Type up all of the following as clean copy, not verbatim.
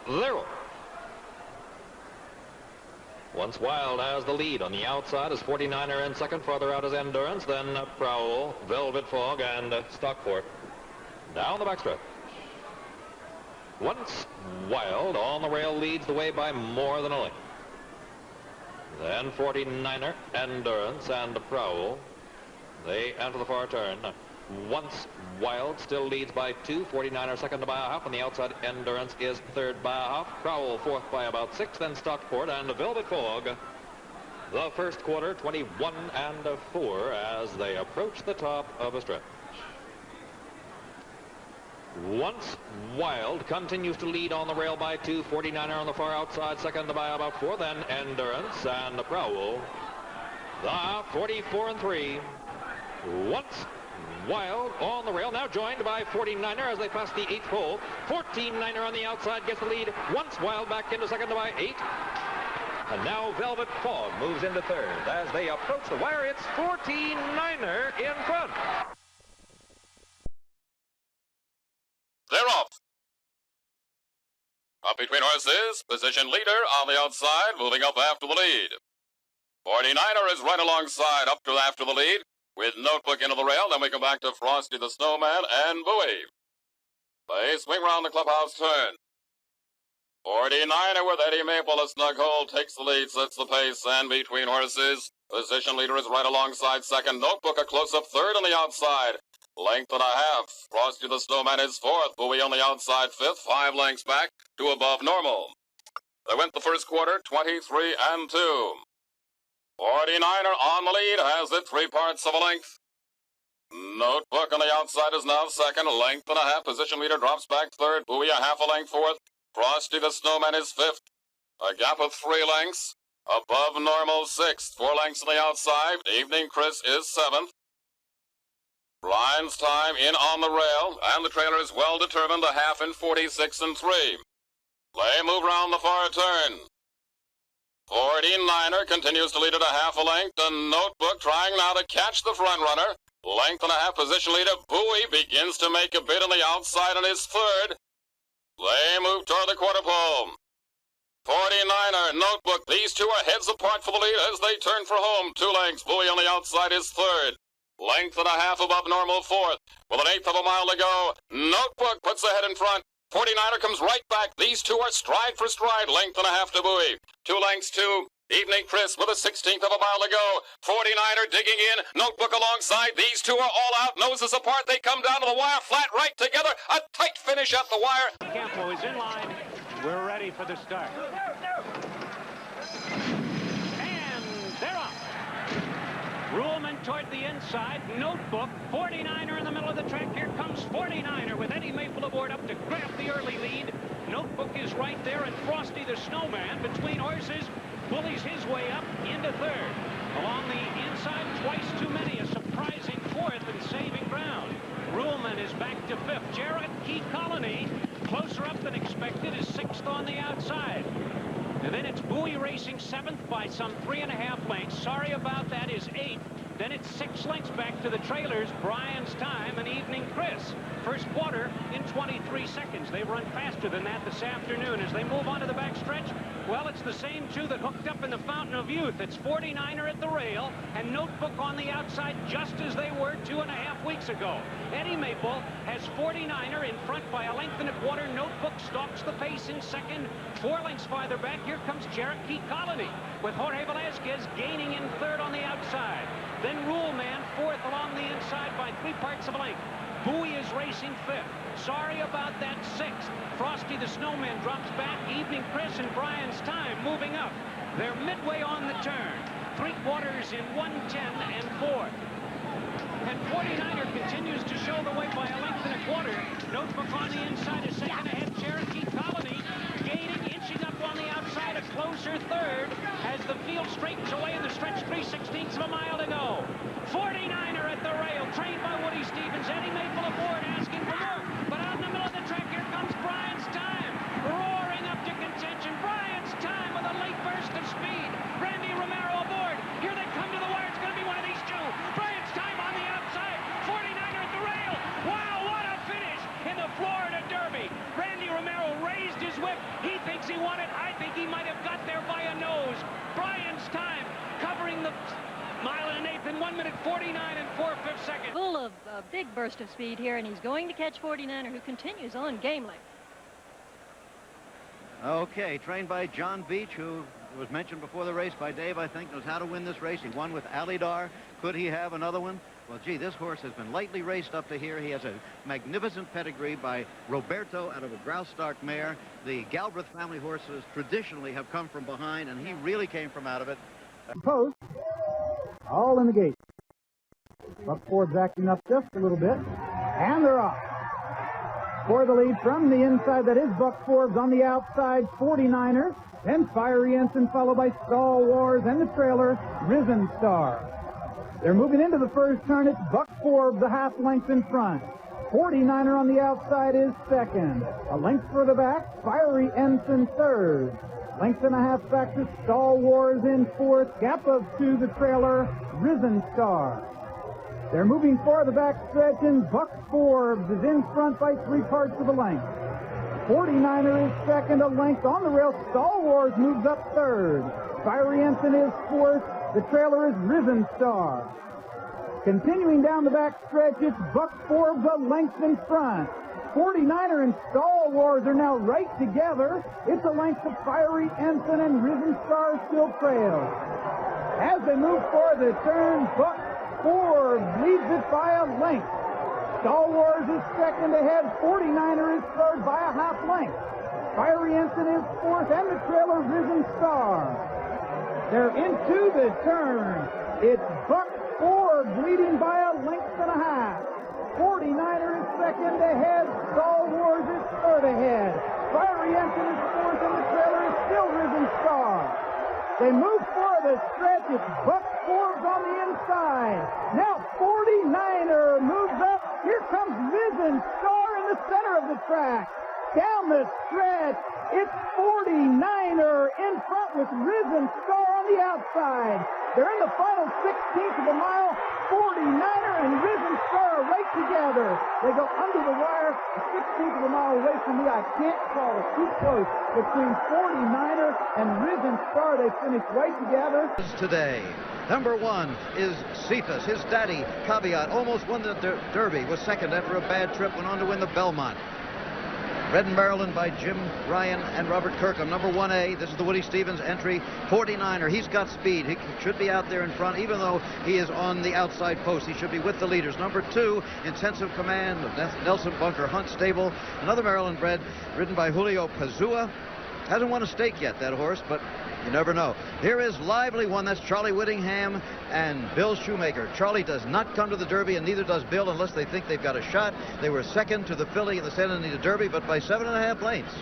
0. Once Wild has the lead. On the outside is 49er in second. Farther out is Endurance, then Prowl, Velvet Fog, and Stockport. Down the backstretch. Once Wild on the rail leads the way by more than a length. Then 49er, Endurance, and Prowl. They enter the far turn. Once Wild still leads by 2. 49er second by a half. On the outside, Endurance is third by a half. Prowl fourth by about 6. Then Stockport and Velvet Fog. The first quarter, 21-4 as they approach the top of a stretch. Once Wild continues to lead on the rail by 2. 49er on the far outside, second by about 4. Then Endurance and Prowl. The 44-3. Once Wild on the rail, now joined by 49er as they pass the 8th hole. 14-9er on the outside gets the lead. Once Wild back into second by 8. And now Velvet Fog moves into third. As they approach the wire, it's 14-9er in front. They're off. Up between horses, position leader on the outside, moving up after the lead. 49er is right alongside, up to after the lead. With Notebook into the rail, then we come back to Frosty the Snowman and Bowie. They swing round the clubhouse turn. 49er with Eddie Maple, a snug hole, takes the lead, sets the pace, and between horses, position leader is right alongside second. Notebook a close-up third on the outside. Length and a half. Frosty the Snowman is fourth. Bowie on the outside fifth, 5 lengths back to above normal. They went the first quarter, 23-2. 49er on the lead, has it 3 parts of a length. Notebook on the outside is now second, length and a half. Position leader drops back third. Bowie a half a length fourth. Frosty the Snowman is fifth. A gap of 3 lengths. Above normal sixth. 4 lengths on the outside. Evening Chris is seventh. Brian's time in on the rail, and the trailer is well determined, a half in 46-3. They move round the far turn. 49er continues to lead at a half a length, and Notebook trying now to catch the front runner. Length and a half position leader. Bowie begins to make a bid on the outside and is third. They move toward the quarter pole. 49er, Notebook, these two are heads apart for the lead as they turn for home. 2 lengths. Bowie on the outside is third. Length and a half above normal fourth. With an 1/8 of a mile to go, Notebook puts ahead in front. 49er comes right back. These two are stride for stride. Length and a half to Bowie. 2 lengths to Evening Chris with a 1/16 of a mile to go. 49er digging in. Notebook alongside. These two are all out. Noses apart. They come down to the wire. Flat right together. A tight finish at the wire. Campo is in line. We're ready for the start. And they're off. Ruhlman toward the inside. Notebook. 49er in the middle of the track. Here comes 49er with Eddie Maple aboard up to grab the early lead. Notebook is right there, and Frosty the Snowman between horses bullies his way up into third. Along the inside, twice too many, a surprising fourth and saving ground. Ruhlman is back to fifth. Jarrett Key Colony, closer up than expected, is sixth on the outside. And then it's Bowie racing seventh by some 3.5 lengths. Sorry about that is eighth. Then it's 6 lengths back to the trailers. Brian's time and Evening Chris. First quarter in 23 seconds. They run faster than that this afternoon. As they move on to the backstretch, well, it's the same two that hooked up in the Fountain of Youth. It's 49er at the rail and Notebook on the outside, just as they were 2.5 weeks ago. Eddie Maple has 49er in front by 1.25 lengths. Notebook stalks the pace in second. 4 lengths farther back, here comes Cherokee Colony with Jorge Velasquez gaining in third on the outside. Then Ruhlman fourth along the inside by 3 parts of a length. Bowie is racing fifth. Sorry about that sixth. Frosty the Snowman drops back. Evening Chris and Brian's time moving up. They're midway on the turn. 3 quarters in 1:10 and 4. And 49er continues to show the way by 1.25 lengths. Notebook on the inside is second ahead. Cherokee Colony gaining, inching up on the outside, a closer third as the field straightens away in the stretch. 3/16 of a mile to go. 49er at the rail, trained by Woody Stevens. Eddie Maple aboard, asking for more. But out in the middle of the track, here comes Brian's time, roaring up to contention. Brian's time with a late burst of speed. Randy Romero aboard. Here they come to the wire. It's going to be one of these two. Brian's time on the outside. 49er at the rail. Wow, what a finish in the Florida Derby. Randy Romero raised his whip. He it. I think he might have got there by a nose. Bryan's time covering the mile and an eighth in 1 minute 49 and 4/5 seconds. Full of a big burst of speed here, and he's going to catch 49er, who continues on gamely. Okay, trained by John Beach, who was mentioned before the race by Dave, I think, knows how to win this race. He won with Alidar. Could he have another one? Well, gee, this horse has been lightly raced up to here. He has a magnificent pedigree by Roberto out of a Graustark mare. The Galbraith family horses traditionally have come from behind, and he really came from out of it. Post, all in the gate. Buck Forbes acting up just a little bit, and they're off. For the lead from the inside, that is Buck Forbes. On the outside, 49er. Then Fiery Ensign, followed by Stall Wars and the trailer, Risen Star. They're moving into the first turn. It's Buck Forbes, a half length in front. 49er on the outside is second. A length further back, Fiery Ensign third. Length and a half back to Stall Wars in fourth. Gap of two, the trailer, Risen Star. They're moving for the back stretch, and Buck Forbes is in front by 3 parts of a length. 49er is second, a length on the rail. Stall Wars moves up third. Fiery Ensign is fourth. The trailer is Risen Star. Continuing down the back stretch, it's Buck Forbes a length in front. 49er and Stall Wars are now right together. It's a length of Fiery Ensign, and Risen Star still trails. As they move for the turn, Buck Forbes leads it by a length. Stall Wars is second ahead. 49er is third by a half length. Fiery Ensign is fourth, and the trailer Risen Star. They're into the turn. It's Buck Forbes leading by a length and a half. 49er is second ahead. Stall Wars is third ahead. Fiery Ensign is fourth, and the trailer is still Risen Star. They move for the stretch. It's Buck Forbes on the inside. Now 49er moves up. Here comes Risen Star in the center of the track. Down the stretch, it's 49er in front with Risen Star on the outside. They're in the final 16th of a mile. 49er and Risen Star right together. They go under the wire, a 16th of a mile away from me. I can't call it too close between 49er and Risen Star. They finish right together. Today, number 1 is Cephas. His daddy, Caveat, almost won the Derby, was second after a bad trip, went on to win the Belmont. Red in Maryland by Jim Ryan and Robert Kirkham. Number 1A, this is the Woody Stevens entry. 49er, he's got speed. He should be out there in front, even though he is on the outside post. He should be with the leaders. Number 2, Intensive Command of Nelson Bunker Hunt Stable. Another Maryland bred, ridden by Julio Pazua. Hasn't won a stake yet, that horse, but you never know. Here is Lively One. That's Charlie Whittingham and Bill Shoemaker. Charlie does not come to the Derby, and neither does Bill unless they think they've got a shot. They were second to the filly in the Santa Anita Derby, but by 7.5 lengths.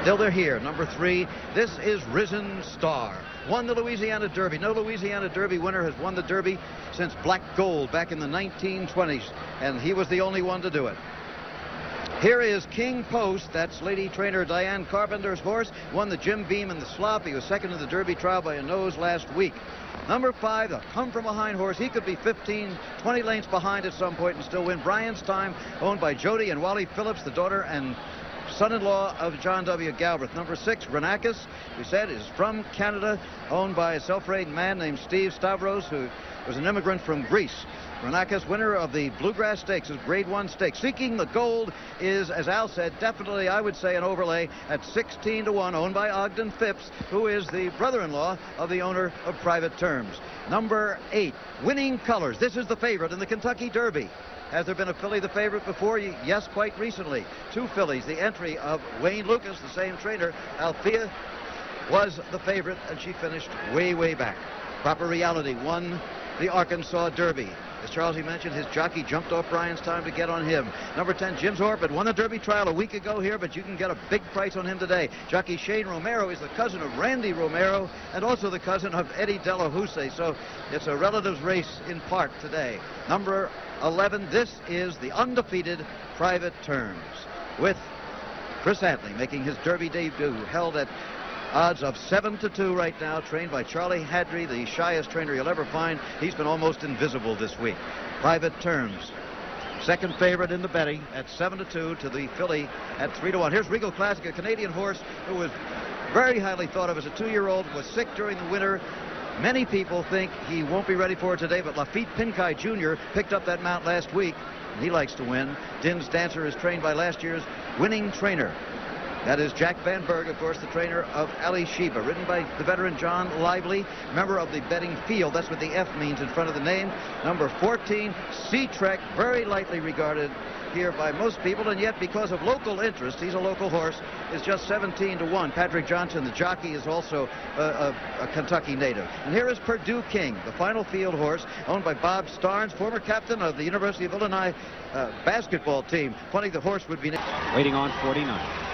Still they're here. Number 3, this is Risen Star. Won the Louisiana Derby. No Louisiana Derby winner has won the Derby since Black Gold back in the 1920s, and he was the only one to do it. Here is King Post. That's lady trainer Diane Carpenter's horse. Won the Jim Beam in the Slop. He was second in the Derby trial by a nose last week. Number 5, the come-from-behind horse. He could be 15, 20 lengths behind at some point and still win. Brian's Time, owned by Jody and Wally Phillips, the daughter and son-in-law of John W. Galbraith. Number 6, Renakis, we said, is from Canada, owned by a self-made man named Steve Stavros, who was an immigrant from Greece. Renakis, winner of the Bluegrass Stakes, is Grade 1 Stakes. Seeking the Gold is, as Al said, definitely, I would say, an overlay at 16 to 1, owned by Ogden Phipps, who is the brother-in-law of the owner of Private Terms. Number 8, Winning Colors. This is the favorite in the Kentucky Derby. Has there been a filly the favorite before? Yes, quite recently. 2 fillies. The entry of Wayne Lucas, the same trainer. Althea was the favorite, and she finished way, way back. Proper Reality won the Arkansas Derby. As Charles, he mentioned, his jockey jumped off Brian's Time to get on him. Number 10, Jim's Orbit, won the Derby trial a week ago here, but you can get a big price on him today. Jockey Shane Romero is the cousin of Randy Romero and also the cousin of Eddie De La Houssaye, so it's a relatives race in part today. Number 11, this is the undefeated Private Terms, with Chris Antley making his Derby debut, held at odds of 7 to 2 right now, trained by Charlie Hadry, the shyest trainer you'll ever find. He's been almost invisible this week. Private Terms second favorite in the betting at 7-2 to the filly at 3-1. Here's Regal Classic, a Canadian horse who was very highly thought of as a 2-year-old, was sick during the winter. Many people think he won't be ready for it today, but Lafitte Pinkai Jr. picked up that mount last week, and he likes to win. Din's Dancer is trained by last year's winning trainer. That is Jack Van Berg, of course, the trainer of Ali Sheba, ridden by the veteran John Lively, member of the betting field. That's what the F means in front of the name. Number 14, Sea-Trek, very lightly regarded here by most people, and yet because of local interest, he's a local horse, is just 17-1. Patrick Johnson, the jockey, is also a Kentucky native. And here is Purdue King, the final field horse, owned by Bob Starnes, former captain of the University of Illinois basketball team. Funny the horse would be... Waiting on 49.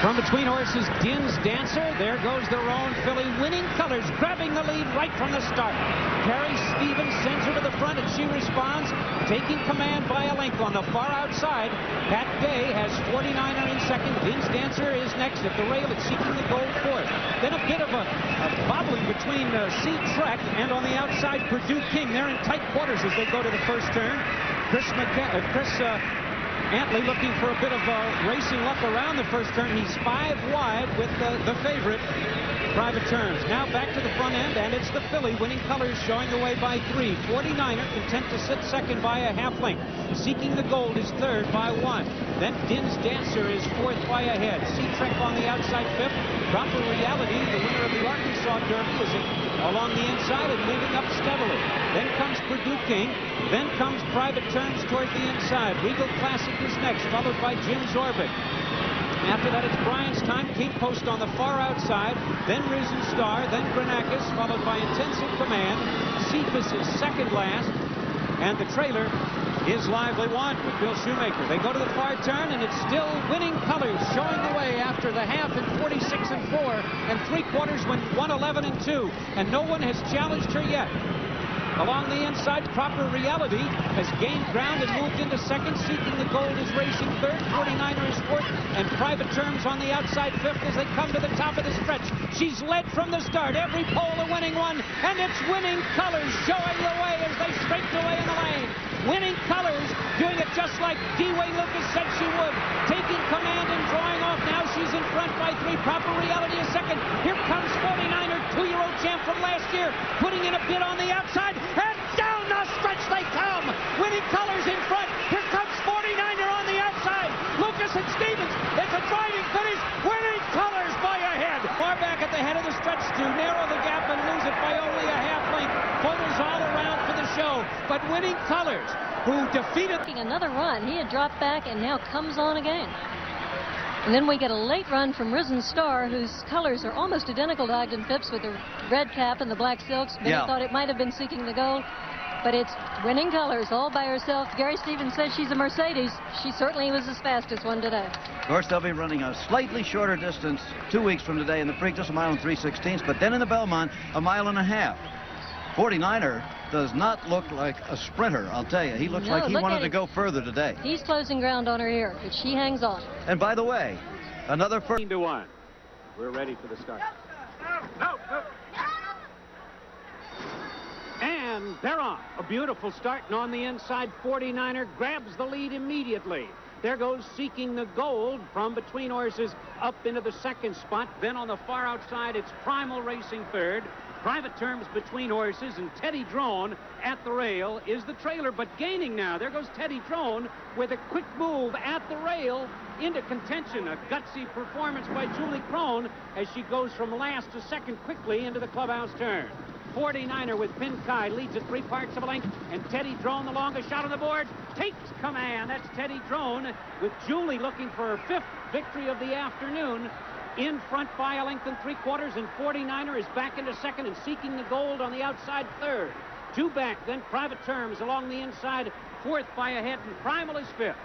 From between horses, Din's Dancer. There goes the roan filly, Winning Colors, grabbing the lead right from the start. Carrie Stevens sends her to the front, and she responds, taking command by a length on the far outside. Pat Day has 49er in second. Din's Dancer is next at the rail. It's seeking the gold fourth. Then a bit of a bobbling between Sea-Trek and on the outside, Purdue King. They're in tight quarters as they go to the first turn. Chris Antley looking for a bit of racing luck around the first turn. He's 5 wide with the favorite, Private Terms. Now back to the front end, and it's the filly, Winning Colors, showing the way by 3. 49er content to sit second by a half length. Seeking the Gold is third by 1. Then Din's Dancer is fourth by a head. Sea-Trek on the outside fifth. Proper Reality, the winner of the Arkansas Derby, is along the inside and moving up steadily. Then comes Purdue King. Then comes Private Terms toward the inside. Regal Classic is next, followed by Jim's Orbit. After that, it's Brian's Time, King Post on the far outside, then Risen Star, then Granacus, followed by Intensive Command. Cephas is second last, and the trailer is Lively One with Bill Shoemaker. They go to the far turn, and it's still Winning Colors showing the way after the half in 46-4 and 3/4 when 111-2, and no one has challenged her yet. Along the inside, Proper Reality has gained ground and moved into second. Seeking the Gold is racing third. 49er is fourth. And Private Terms on the outside fifth as they come to the top of the stretch. She's led from the start. Every pole a winning one. And it's Winning Colors showing the way as they straighten away in the lane. Winning Colors doing it just like D-Way Lucas said she would. Taking command and drawing off. Now she's in front by 3. Proper Reality is second. Here comes 49er, 2-year-old champ from last year, putting in a bid on the outside. And down the stretch they come. Winning Colors in front. Here comes 49er on the outside. Lucas and Stevens. It's a driving finish. Winning Colors by a head. Far back at the head of the stretch to narrow the gap and lose it by only a half length. Photos all around for the show. But Winning Colors, who defeated... Another run. He had dropped back and now comes on again. And then we get a late run from Risen Star, whose colors are almost identical to Ogden Phipps with the red cap and the black silks. Many thought it might have been Seeking the Gold, but it's Winning Colors all by herself. Gary Stevens says she's a Mercedes. She certainly was the fastest one today. Of course, they'll be running a slightly shorter distance 2 weeks from today in the Preakness, 1 mile and 3/16, but then in the Belmont, 1.5 miles. 49er does not look like a sprinter, I'll tell you. He looks like he wanted to go further today. He's closing ground on her here, but she hangs on. And by the way, another 15-1. We're ready for the start. No. And they're on. A beautiful start, and on the inside, 49er grabs the lead immediately. There goes Seeking the Gold from between horses up into the second spot. Then on the far outside, it's Primal racing third. Private Terms between horses, and Teddy Drone at the rail is the trailer, but gaining now. There goes Teddy Drone with a quick move at the rail into contention. A gutsy performance by Julie Crone as she goes from last to second quickly into the clubhouse turn. 49er with Pinkai leads at 3 parts of a length, and Teddy Drone, the longest shot on the board, takes command. That's Teddy Drone with Julie looking for her 5th victory of the afternoon. In front by a length and 3/4, and 49er is back into second and Seeking the Gold on the outside third. 2 back, then Private Terms along the inside, 4th by a head, and Primal is 5th.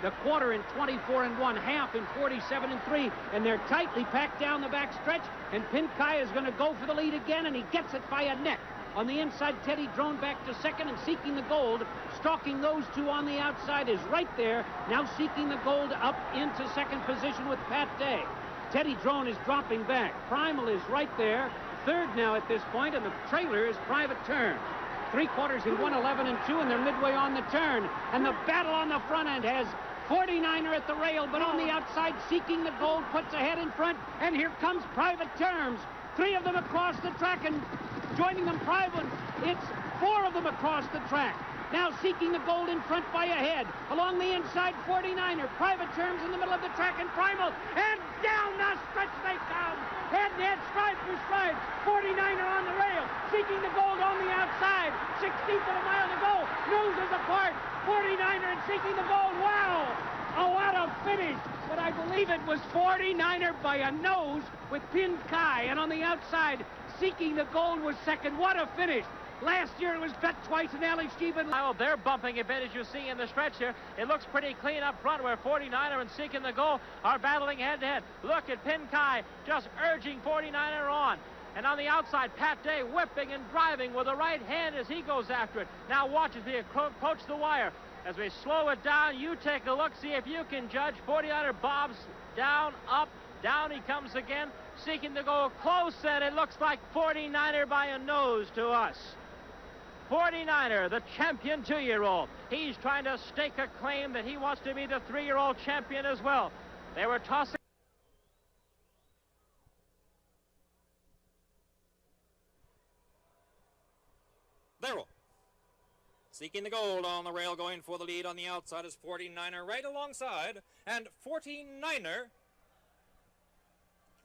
The quarter in 24-1, half in 47-3, and they're tightly packed down the back stretch, and Pinkai is going to go for the lead again, and he gets it by a neck. On the inside, Teddy Drone back to second and Seeking the Gold. Stalking those two on the outside is right there. Now Seeking the Gold up into second position with Pat Day. Teddy Drone is dropping back. Primal is right there. Third now at this point, and the trailer is Private Turn. 3/4 in 1:11 and 2, and they're midway on the turn. And the battle on the front end has 49er at the rail, but on the outside, seeking the gold, puts ahead in front, and here comes Private Terms. 3 of them across the track, and joining them, Private. It's 4 of them across the track. Now seeking the gold in front by a head. Along the inside, 49er. Private Terms in the middle of the track, and Primal. And down the stretch they come. Head-to-head, stride for stride. 49er on the rail. Seeking the gold on the outside. 16th of a mile to go. Noses apart. 49er and seeking the gold. Wow! Oh, what a finish. But I believe it was 49er by a nose with Pin Kai. And on the outside, seeking the gold was second. What a finish. Last year it was Bet Twice and Alex Gieben. Well, they're bumping a bit, as you see in the stretch here. It looks pretty clean up front where 49er and Seeking the Goal are battling head-to-head. Look at Pin Kai just urging 49er on. And on the outside, Pat Day whipping and driving with the right hand as he goes after it. Now watch as we approach the wire. As we slow it down, you take a look, see if you can judge. 49er bobs down, up, down he comes again. Seeking to Go close, and it looks like 49er by a nose to us. 49er, the champion 2-year-old. He's trying to stake a claim that he wants to be the 3-year-old champion as well. They were tossing. Darrell. Seeking the gold on the rail, going for the lead on the outside is 49er right alongside, and 49er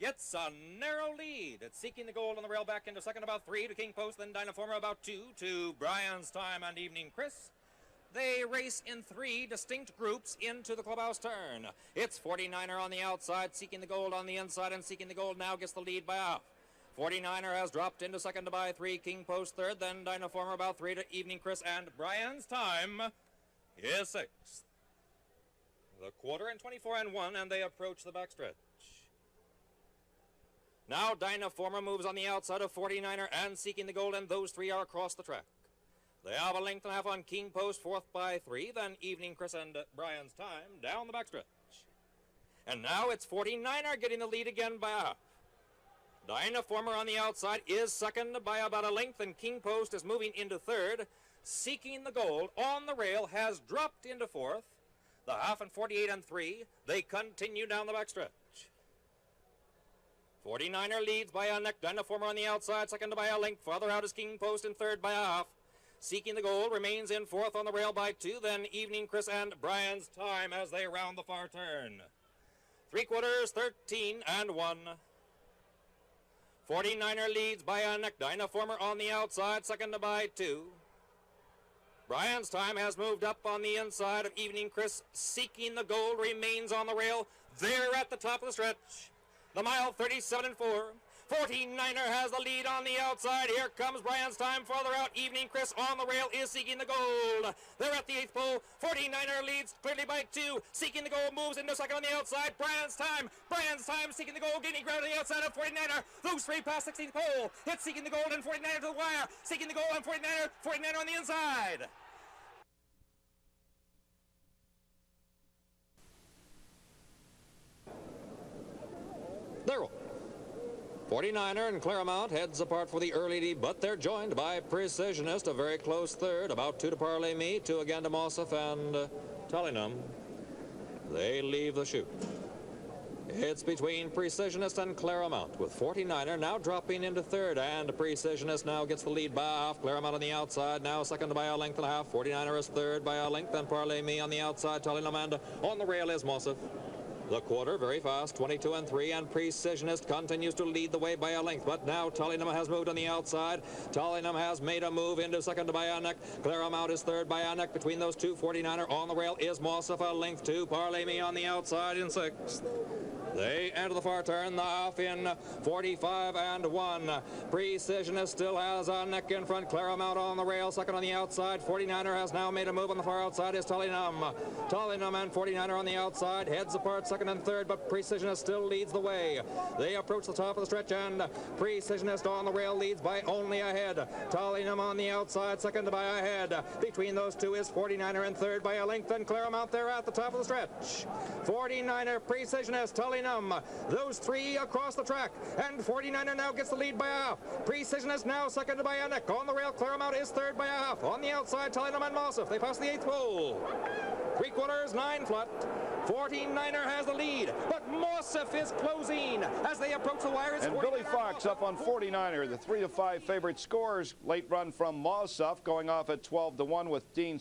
gets a narrow lead. It's Seeking the Gold on the rail back into second, about 3 to King Post, then Dynaformer about 2 to Brian's Time and Evening Chris. They race in 3 distinct groups into the clubhouse turn. It's 49er on the outside, Seeking the Gold on the inside, and Seeking the Gold now gets the lead by half. 49er has dropped into second to by 3, King Post third, then Dynaformer about 3 to Evening Chris, and Brian's Time is 6th. The quarter and 24 and 1, and they approach the backstretch. Now Dynaformer moves on the outside of 49er and Seeking the Gold, and those 3 are across the track. They have a length and a half on King Post, 4th by 3, then Evening Chris and Brian's Time down the backstretch. And now it's 49er getting the lead again by a half. Dynaformer on the outside is second by about a length, and King Post is moving into third. Seeking the Gold on the rail has dropped into 4th. The half and 48 and 3, they continue down the backstretch. 49er leads by a neck. Dynaformer on the outside, second by a length. Farther out is King Post in third by a half. Seeking the Gold remains in 4th on the rail by 2. Then Evening Chris and Brian's Time as they round the far turn. 3/4, 13 and 1. 49er leads by a neck. Dynaformer on the outside, second by 2. Brian's Time has moved up on the inside of Evening Chris. Seeking the Gold remains on the rail. They're at the top of the stretch. The mile 37 and 4. 49er has the lead on the outside. Here comes Brian's Time farther out. Evening Chris on the rail is Seeking the Gold. They're at the 8th pole. 49er leads clearly by 2. Seeking the Gold moves into second on the outside. Brian's Time Seeking the Gold gaining ground on the outside of 49er. Those 3 past 16th pole. It's Seeking the Gold and 49er to the wire. Seeking the Gold and 49er on the inside. Darrell. 49er and Claremont heads apart for the early lead, but they're joined by Precisionist, a very close third, about 2 to Parley Me, 2 again to Mossif and Tullingham. They leave the chute. It's between Precisionist and Claremont, with 49er now dropping into third, and Precisionist now gets the lead by half. Claremont on the outside, now second by a length and a half. 49er is third by a length, and Parley Me on the outside. Tullingham, and on the rail is Mossif. The quarter very fast, 22 and 3, and Precisionist continues to lead the way by a length, but now Tullingham has moved on the outside. Tullingham has made a move into second by a neck. Claremont is third by a neck. Between those 2, 49er on the rail is Mossif, a length 2. Parley Me on the outside in 6th. They enter the far turn, the half in 45 and 1. Precisionist still has a neck in front. Claremont on the rail, second on the outside. 49er has now made a move on the far outside is Tullingham. Tullingham and 49er on the outside, heads apart second and third, but Precisionist still leads the way. They approach the top of the stretch, and Precisionist on the rail leads by only a head. Tullingham on the outside, second by a head. Between those 2 is 49er and third by a length, and Claremont there at the top of the stretch. 49er, Precisionist, Tullingham Bynum. Those three across the track, and 49er now gets the lead by a half. Precision is now seconded by a neck. On the rail, Claremont is third by a half. On the outside, Tallynham and Mossif. They pass the 8th pole. 3/4, 9 flat. 49er has the lead, but Mossif is closing as they approach the wire. And Billy Fox up on 49er, the 3-5 favorite. Scores late run from Mossif, going off at 12-1 with Dean